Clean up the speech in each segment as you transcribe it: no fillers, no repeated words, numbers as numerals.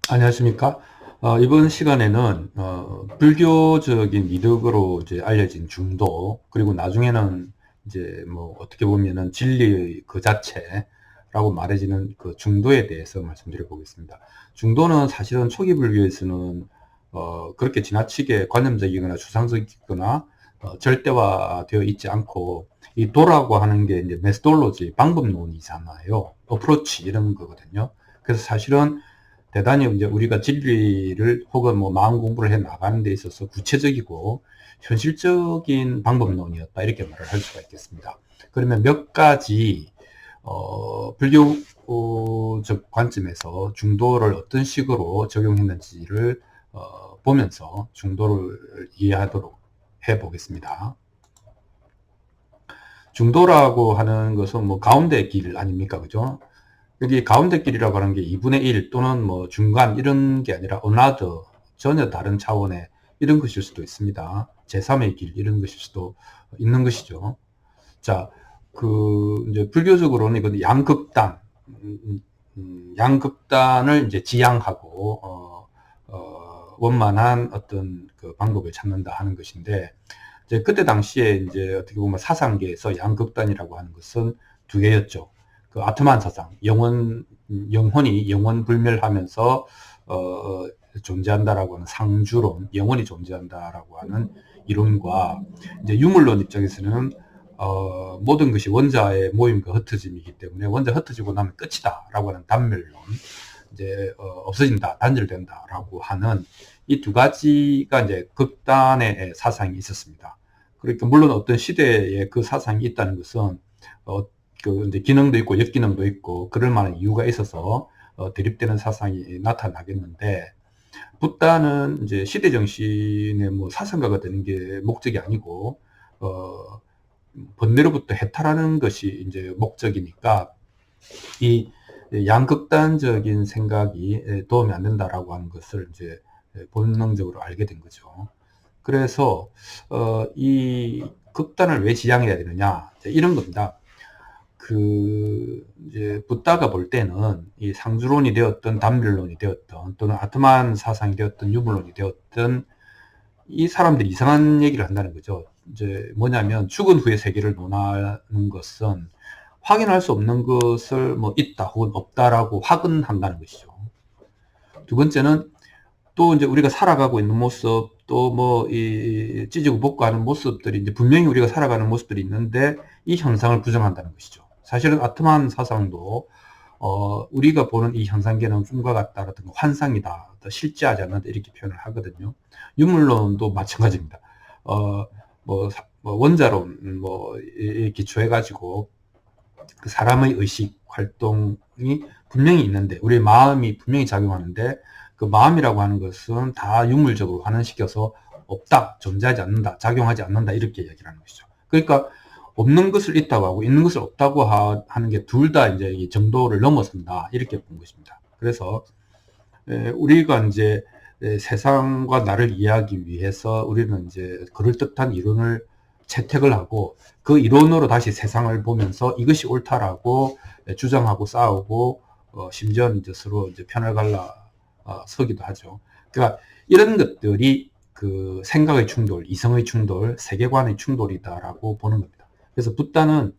안녕하십니까? 이번 시간에는 불교적인 미덕으로 이제 알려진 중도, 그리고 나중에는 이제 뭐 어떻게 보면은 진리의 그 자체라고 말해지는 그 중도에 대해서 말씀드려 보겠습니다. 중도는 사실은 초기 불교에서는 그렇게 지나치게 관념적이거나 추상적이거나 절대화되어 있지 않고, 이 도라고 하는 게 이제 메소돌로지, 방법론이잖아요. 어프로치 이런 거거든요. 그래서 사실은 대단히 이제 우리가 진리를 혹은 뭐 마음 공부를 해 나가는 데 있어서 구체적이고 현실적인 방법론이었다, 이렇게 말을 할 수가 있겠습니다. 그러면 몇 가지 불교적 관점에서 중도를 어떤 식으로 적용했는지를 보면서 중도를 이해하도록 해 보겠습니다. 중도라고 하는 것은 뭐 가운데 길 아닙니까, 그죠? 여기 가운데 길이라고 하는 게 2분의 1 또는 뭐 중간 이런 게 아니라 another, 전혀 다른 차원의 이런 것일 수도 있습니다. 제3의 길 이런 것일 수도 있는 것이죠. 자, 이제 불교적으로는 이건 양극단, 양극단을 이제 지향하고 원만한 어떤 그 방법을 찾는다 하는 것인데, 이제 그때 당시에 이제 어떻게 보면 사상계에서 양극단이라고 하는 것은 두 개였죠. 그 아트만 사상, 영혼이 영원 불멸하면서 존재한다라고 하는 상주론, 영혼이 존재한다라고 하는 이론과, 이제 유물론 입장에서는 모든 것이 원자의 모임과 흩어짐이기 때문에 원자 흩어지고 나면 끝이다라고 하는 단멸론, 이제 없어진다, 단절된다라고 하는 이 두 가지가 이제 극단의 사상이 있었습니다. 그러니까 물론 어떤 시대에 그 사상이 있다는 것은 그 이제 기능도 있고 역기능도 있고 그럴 만한 이유가 있어서 대립되는 사상이 나타나겠는데, 붓다는 이제 시대 정신의 뭐 사상가가 되는 게 목적이 아니고 번뇌로부터 해탈하는 것이 이제 목적이니까, 이 양극단적인 생각이 도움이 안 된다라고 하는 것을 이제 본능적으로 알게 된 거죠. 그래서 이 극단을 왜 지향해야 되느냐, 이런 겁니다. 이제 붓다가 볼 때는 이 상주론이 되었던 단멸론이 되었던 또는 아트만 사상이 되었던 유물론이 되었던, 이 사람들이 이상한 얘기를 한다는 거죠. 이제 뭐냐면 죽은 후의 세계를 논하는 것은 확인할 수 없는 것을 뭐 있다 혹은 없다라고 확언한다는 것이죠. 두 번째는 또 이제 우리가 살아가고 있는 모습, 또 뭐 이 찢고 볶고하는 모습들이 이제 분명히 우리가 살아가는 모습들이 있는데 이 현상을 부정한다는 것이죠. 사실은 아트만 사상도 우리가 보는 이 현상계는 꿈과 같다라든가 환상이다, 실제하지 않는다, 이렇게 표현을 하거든요. 유물론도 마찬가지입니다. 뭐, 원자론 기초해가지고 그 사람의 의식 활동이 분명히 있는데, 우리의 마음이 분명히 작용하는데, 그 마음이라고 하는 것은 다 유물적으로 환원시켜서 없다, 존재하지 않는다, 작용하지 않는다, 이렇게 이야기를 하는 것이죠. 그러니까 없는 것을 있다고 하고 있는 것을 없다고 하는 게 둘 다 이제 이 정도를 넘어선다, 이렇게 본 것입니다. 그래서 우리가 이제 세상과 나를 이해하기 위해서 우리는 이제 그럴듯한 이론을 채택을 하고 그 이론으로 다시 세상을 보면서 이것이 옳다라고 주장하고 싸우고 심지어 이제 서로 이제 편을 갈라 서기도 하죠. 그러니까 이런 것들이 그 생각의 충돌, 이성의 충돌, 세계관의 충돌이다라고 보는 겁니다. 그래서 붓다는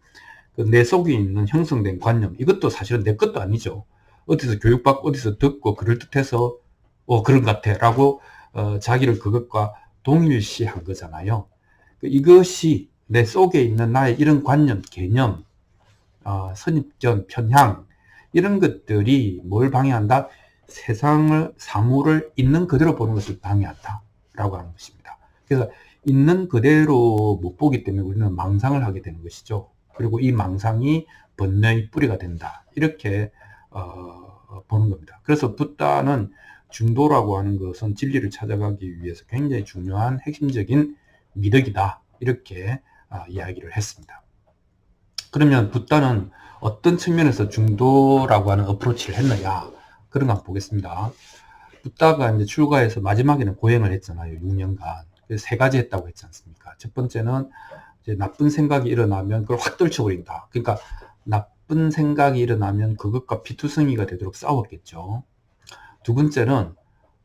그내 속에 있는 형성된 관념, 이것도 사실은 내 것도 아니죠. 어디서 교육받고 어디서 듣고 그럴듯해서 그런 것 같아 라고 자기를 그것과 동일시한 거잖아요. 이것이 내 속에 있는 나의 이런 관념, 개념, 선입견, 편향, 이런 것들이 뭘 방해한다? 세상을, 사물을 있는 그대로 보는 것을 방해한다 라고 하는 것입니다. 그래서 있는 그대로 못 보기 때문에 우리는 망상을 하게 되는 것이죠. 그리고 이 망상이 번뇌의 뿌리가 된다, 이렇게 보는 겁니다. 그래서 붓다는 중도라고 하는 것은 진리를 찾아가기 위해서 굉장히 중요한 핵심적인 미덕이다, 이렇게 이야기를 했습니다. 그러면 붓다는 어떤 측면에서 중도라고 하는 어프로치를 했느냐, 그런 거 한번 보겠습니다. 붓다가 이제 출가해서 마지막에는 고행을 했잖아요. 6년간. 그래서 세 가지 했다고 했지 않습니까? 첫 번째는 이제 나쁜 생각이 일어나면 그걸 확 떨쳐버린다. 그러니까 나쁜 생각이 일어나면 그것과 피투성이가 되도록 싸웠겠죠. 두 번째는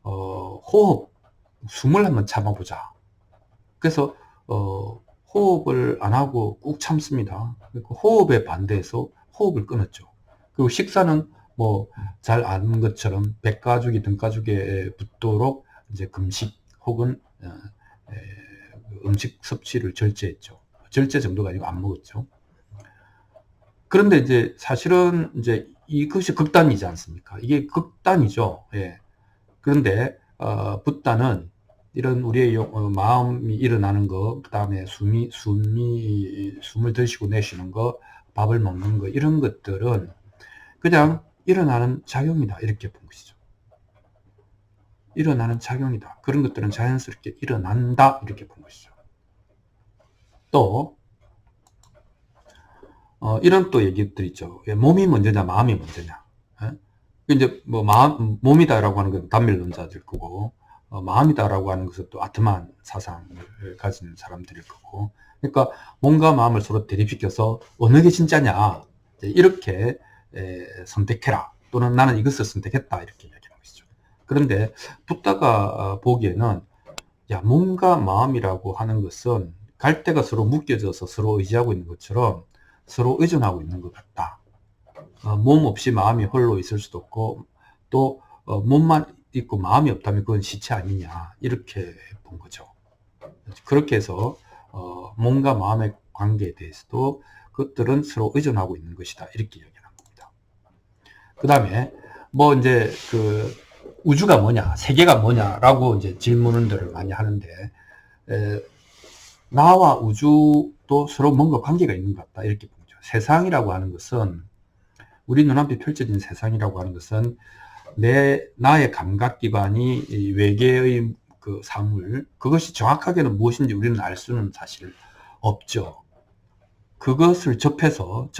호흡, 숨을 한번 참아보자. 그래서 호흡을 안 하고 꾹 참습니다. 호흡에 반대해서 호흡을 끊었죠. 그리고 식사는 뭐 잘 아는 것처럼 백가죽이 등가죽에 붙도록 이제 금식 혹은 음식 섭취를 절제했죠. 절제 정도가 아니고 안 먹었죠. 그런데 이제 사실은 이제 이것이 극단이지 않습니까? 이게 극단이죠. 예. 그런데 붓다는 이런 우리의 마음이 일어나는 거, 그 다음에 숨을 들이쉬고 내쉬는 거, 밥을 먹는 거, 이런 것들은 그냥 일어나는 작용이다. 이렇게 본 것이죠. 일어나는 작용이다. 그런 것들은 자연스럽게 일어난다. 이렇게 본 것이죠. 또, 이런 또 얘기들 있죠. 몸이 먼저냐, 마음이 먼저냐. 예? 이제 뭐 몸이다라고 하는 건 단밀론자들 거고, 마음이다라고 하는 것은 또 아트만 사상을 가진 사람들일 거고, 그러니까 몸과 마음을 서로 대립시켜서 어느 게 진짜냐, 이렇게 선택해라, 또는 나는 이것을 선택했다, 이렇게 이야기하는 것이죠. 그런데 붓다가 보기에는 야, 몸과 마음이라고 하는 것은 갈대가 서로 묶여져서 서로 의지하고 있는 것처럼 서로 의존하고 있는 것 같다. 몸 없이 마음이 홀로 있을 수도 없고, 또 몸만 있고 마음이 없다면 그건 시체 아니냐, 이렇게 본 거죠. 그렇게 해서 몸과 마음의 관계에 대해서도 그것들은 서로 의존하고 있는 것이다, 이렇게 이야기를 한 겁니다. 그 다음에 뭐 이제 그 우주가 뭐냐, 세계가 뭐냐라고 이제 질문들을 많이 하는데, 나와 우주도 서로 뭔가 관계가 있는 것 같다, 이렇게 보죠. 세상이라고 하는 것은, 우리 눈앞에 펼쳐진 세상이라고 하는 것은 나의 감각기관이 외계의 그 사물, 그것이 정확하게는 무엇인지 우리는 알 수는 사실 없죠. 그것을 접촉해서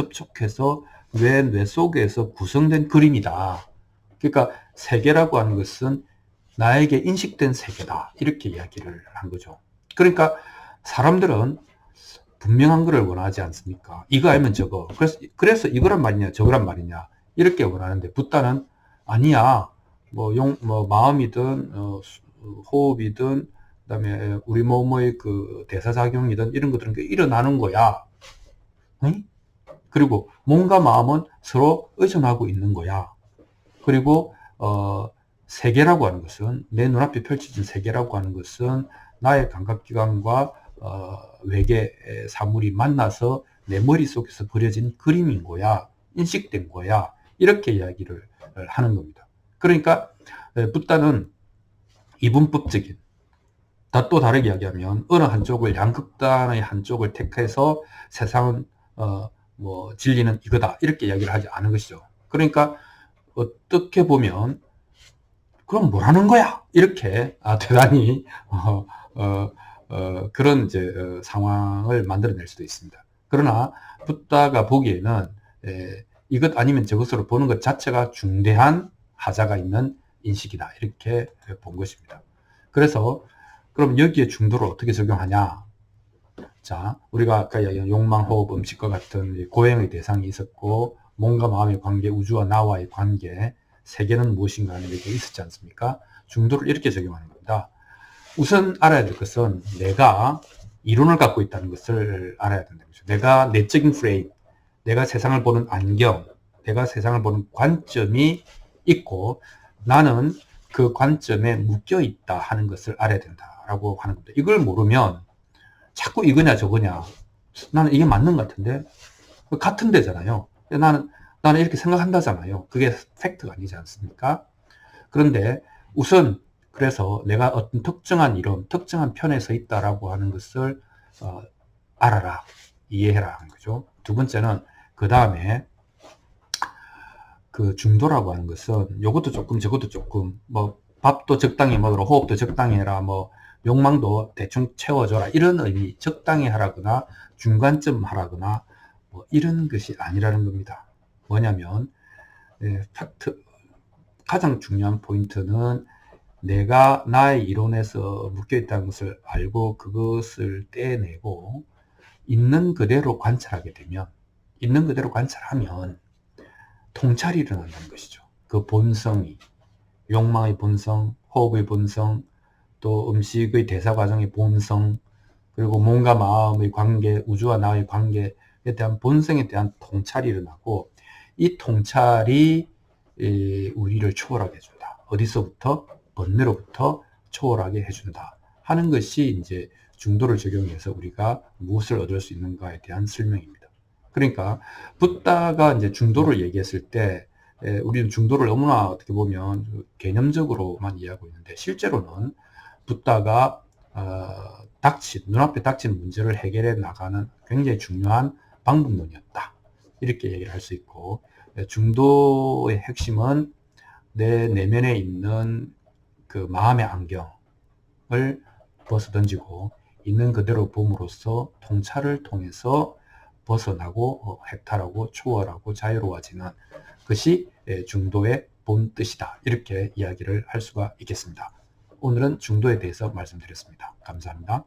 뇌 속에서 구성된 그림이다. 그러니까 세계라고 하는 것은 나에게 인식된 세계다, 이렇게 이야기를 한 거죠. 그러니까 사람들은 분명한 거를 원하지 않습니까? 이거 알면 저거. 그래서 이거란 말이냐, 저거란 말이냐, 이렇게 원하는데, 붓다는 아니야. 뭐 마음이든 호흡이든, 그다음에 우리 몸의 그 대사작용이든 이런 것들은 일어나는 거야. 응? 그리고 몸과 마음은 서로 의존하고 있는 거야. 그리고 세계라고 하는 것은, 내 눈앞에 펼쳐진 세계라고 하는 것은 나의 감각기관과 외계 사물이 만나서 내 머릿속에서 그려진 그림인 거야, 인식된 거야, 이렇게 이야기를 하는 겁니다. 그러니까 붓다는 이분법적인, 또 다르게 이야기하면 어느 한쪽을, 양극단의 한쪽을 택해서 세상은 뭐 진리는 이거다, 이렇게 이야기를 하지 않은 것이죠. 그러니까 어떻게 보면 그럼 뭐라는 거야, 이렇게 대단히 그런 이제 상황을 만들어낼 수도 있습니다. 그러나 붓다가 보기에는 이것 아니면 저것으로 보는 것 자체가 중대한 하자가 있는 인식이다, 이렇게 본 것입니다. 그래서 그럼 여기에 중도를 어떻게 적용하냐? 자, 우리가 아까 이야기한 욕망, 호흡, 음식과 같은 고행의 대상이 있었고, 몸과 마음의 관계, 우주와 나와의 관계, 세계는 무엇인가 하는 얘기가 있었지 않습니까? 중도를 이렇게 적용하는 겁니다. 우선 알아야 될 것은 내가 이론을 갖고 있다는 것을 알아야 된다는 거죠. 내가 내적인 프레임, 내가 세상을 보는 안경, 내가 세상을 보는 관점이 있고, 나는 그 관점에 묶여 있다 하는 것을 알아야 된다라고 하는 겁니다. 이걸 모르면 자꾸 이거냐 저거냐, 나는 이게 맞는 것 같은데, 같은 데잖아요. 나는 이렇게 생각한다잖아요. 그게 팩트가 아니지 않습니까? 그런데 우선 그래서 내가 어떤 특정한 이론, 특정한 편에 서 있다라고 하는 것을 알아라, 이해해라 하는 거죠. 두 번째는 그 다음에 그 중도라고 하는 것은 요것도 조금 저것도 조금, 뭐 밥도 적당히 먹으라, 호흡도 적당히 해라, 뭐 욕망도 대충 채워줘라, 이런 의미, 적당히 하라거나 중간점 하라거나 뭐 이런 것이 아니라는 겁니다. 뭐냐면 팩트, 가장 중요한 포인트는 내가 나의 이론에서 묶여있다는 것을 알고 그것을 떼내고 있는 그대로 관찰하게 되면, 있는 그대로 관찰하면 통찰이 일어난다는 것이죠. 그 본성이, 욕망의 본성, 호흡의 본성, 또 음식의 대사 과정의 본성, 그리고 몸과 마음의 관계, 우주와 나의 관계에 대한 본성에 대한 통찰이 일어나고, 이 통찰이 우리를 초월하게 해준다. 어디서부터? 번뇌로부터 초월하게 해준다 하는 것이 이제 중도를 적용해서 우리가 무엇을 얻을 수 있는가에 대한 설명입니다. 그러니까 붓다가 이제 중도를 얘기했을 때 우리는 중도를 너무나 어떻게 보면 개념적으로만 이해하고 있는데, 실제로는 붓다가 눈앞에 닥친 문제를 해결해 나가는 굉장히 중요한 방법론이었다, 이렇게 얘기를 할 수 있고, 중도의 핵심은 내 내면에 있는 그 마음의 안경을 벗어던지고 있는 그대로 봄으로써 통찰을 통해서 벗어나고 해탈하고 초월하고 자유로워지는 것이 중도의 본 뜻이다, 이렇게 이야기를 할 수가 있겠습니다. 오늘은 중도에 대해서 말씀드렸습니다. 감사합니다.